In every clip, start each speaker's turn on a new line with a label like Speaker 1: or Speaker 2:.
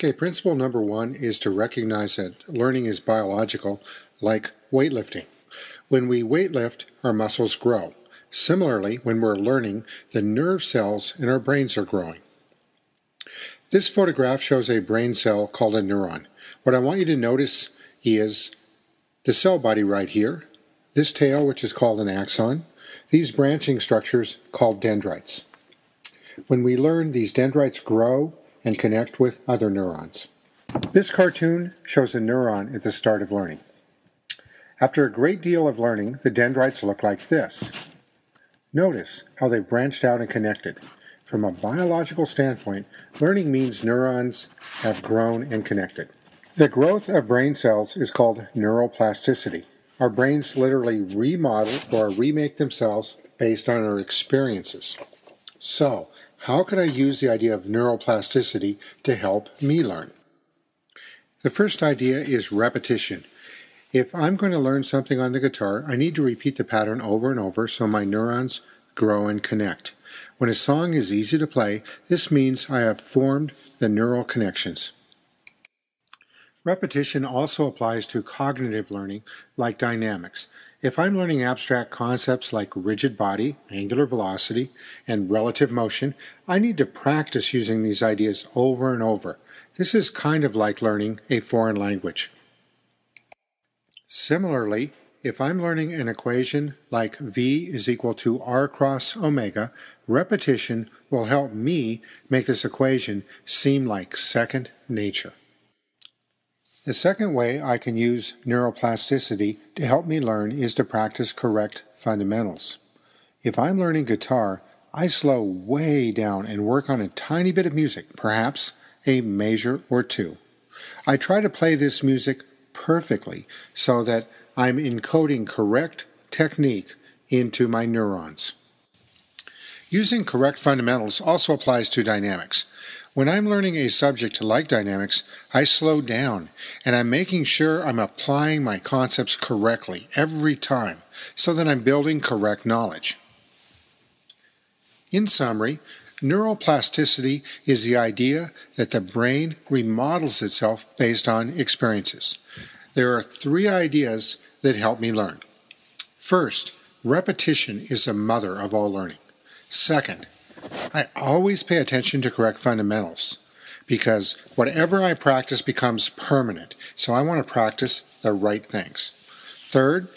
Speaker 1: Okay, principle number one is to recognize that learning is biological, like weightlifting. When we weightlift, our muscles grow. Similarly, when we're learning, the nerve cells in our brains are growing. This photograph shows a brain cell called a neuron. What I want you to notice is the cell body right here, this tail, which is called an axon, these branching structures called dendrites. When we learn, these dendrites grow and connect with other neurons. This cartoon shows a neuron at the start of learning. After a great deal of learning, the dendrites look like this. Notice how they've branched out and connected. From a biological standpoint, learning means neurons have grown and connected. The growth of brain cells is called neuroplasticity. Our brains literally remodel or remake themselves based on our experiences. So, how can I use the idea of neuroplasticity to help me learn? The first idea is repetition. If I'm going to learn something on the guitar, I need to repeat the pattern over and over so my neurons grow and connect. When a song is easy to play, this means I have formed the neural connections. Repetition also applies to cognitive learning, like dynamics. If I'm learning abstract concepts like rigid body, angular velocity, and relative motion, I need to practice using these ideas over and over. This is kind of like learning a foreign language. Similarly, if I'm learning an equation like V is equal to R cross omega, repetition will help me make this equation seem like second nature. The second way I can use neuroplasticity to help me learn is to practice correct fundamentals. If I'm learning guitar, I slow way down and work on a tiny bit of music, perhaps a measure or two. I try to play this music perfectly so that I'm encoding correct technique into my neurons. Using correct fundamentals also applies to dynamics. When I'm learning a subject like dynamics, I slow down and I'm making sure I'm applying my concepts correctly every time so that I'm building correct knowledge. In summary, neuroplasticity is the idea that the brain remodels itself based on experiences. There are three ideas that help me learn. First, repetition is the mother of all learning. Second, I always pay attention to correct fundamentals because whatever I practice becomes permanent, so I want to practice the right things. Third,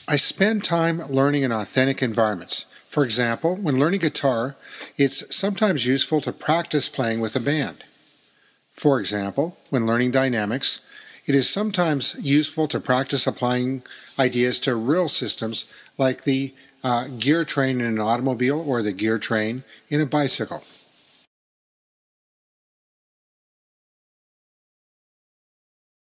Speaker 1: I spend time learning in authentic environments. For example, when learning guitar, it's sometimes useful to practice playing with a band. For example, when learning dynamics, it is sometimes useful to practice applying ideas to real systems like the gear train in an automobile or the gear train in a bicycle.